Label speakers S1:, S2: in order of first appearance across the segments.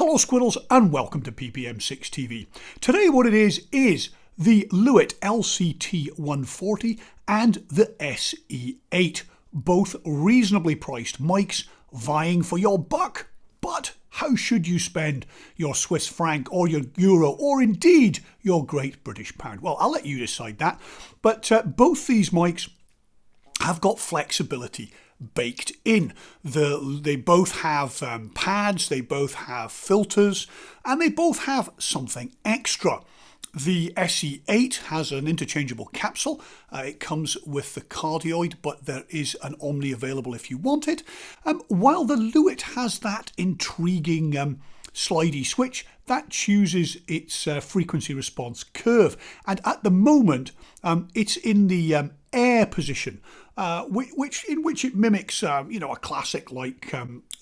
S1: Hello Squirrels and welcome to PPM6 TV. Today what it is the Lewitt LCT140 and the sE8, both reasonably priced mics vying for your buck. But how should you spend your Swiss franc or your euro or indeed your Great British pound? Well, I'll let you decide that. But both these mics have got flexibility baked in. They both have pads, they both have filters, and they both have something extra. The sE8 has an interchangeable capsule. It comes with the cardioid, but there is an Omni available if you want it. While the Lewitt has that intriguing slidey switch that chooses its frequency response curve, and at the moment it's in the air position, in which it mimics a classic like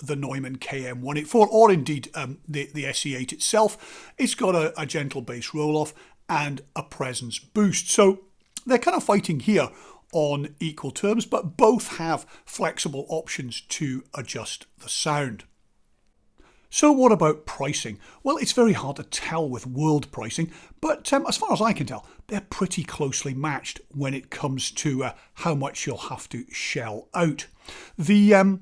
S1: the Neumann KM184 or indeed the sE8 itself. It's got a gentle bass roll-off and a presence boost. So they're kind of fighting here on equal terms, but both have flexible options to adjust the sound. So what about pricing? Well, it's very hard to tell with world pricing, but as far as I can tell, they're pretty closely matched when it comes to how much you'll have to shell out. The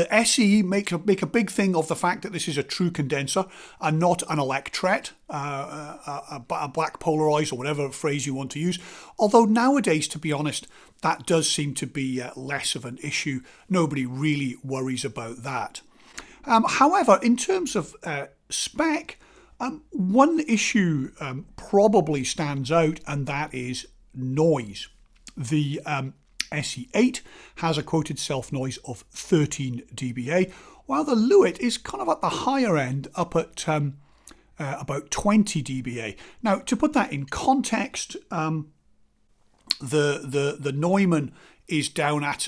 S1: SE make a big thing of the fact that this is a true condenser and not an electret, a black polarized or whatever phrase you want to use. Although nowadays, to be honest, that does seem to be less of an issue. Nobody really worries about that. However, in terms of spec, one issue probably stands out, and that is noise. The sE8 has a quoted self-noise of 13 dBA, while the Lewitt is kind of at the higher end, up at about 20 dBA. Now, to put that in context, the Neumann is down at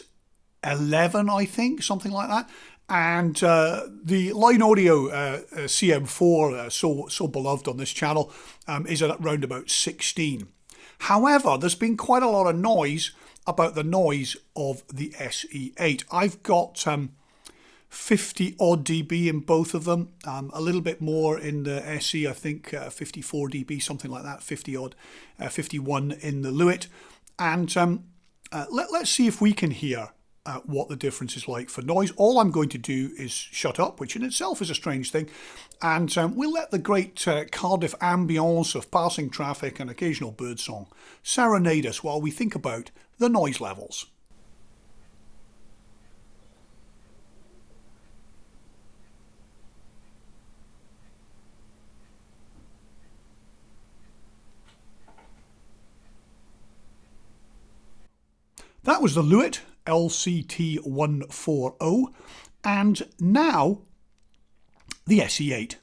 S1: 11, I think, something like that. And the Line Audio CM4, so beloved on this channel, is at around about 16. However, there's been quite a lot of noise about the noise of the sE8. I've got 50 odd dB in both of them, a little bit more in the SE, I think 54 dB, something like that, 50 odd, 51 in the Lewitt. And let's see if we can hear what the difference is like for noise. All I'm going to do is shut up, which in itself is a strange thing, and we'll let the great Cardiff ambience of passing traffic and occasional birdsong serenade us while we think about the noise levels. That was the Lewitt LCT140, and now the sE8.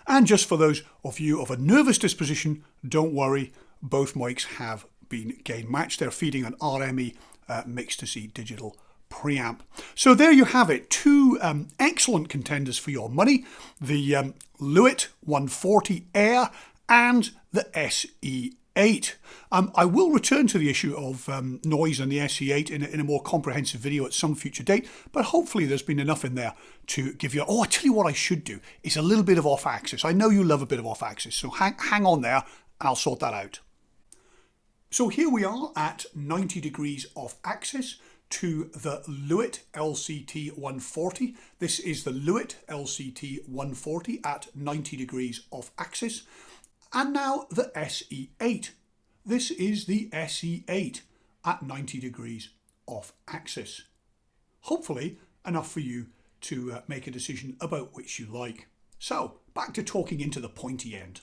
S1: And just for those of you of a nervous disposition, don't worry, both mics have been gain matched. They're feeding an RME mixed to C digital preamp. So there you have it, two excellent contenders for your money, the Lewitt 140 Air and the sE8. I will return to the issue of noise and the sE8 in a more comprehensive video at some future date, but hopefully there's been enough in there to give you, I tell you what I should do, is a little bit of off-axis. I know you love a bit of off-axis, so hang on there and I'll sort that out. So here we are at 90 degrees off axis to the Lewitt LCT140. This is the Lewitt LCT140 at 90 degrees off axis. And now the sE8. This is the sE8 at 90 degrees off axis. Hopefully enough for you to make a decision about which you like. So back to talking into the pointy end.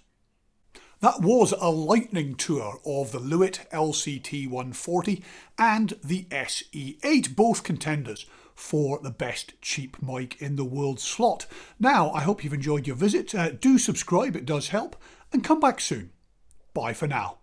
S1: That was a lightning tour of the Lewitt LCT140 and the sE8, both contenders for the best cheap mic in the world slot. Now, I hope you've enjoyed your visit. Do subscribe, it does help, and come back soon. Bye for now.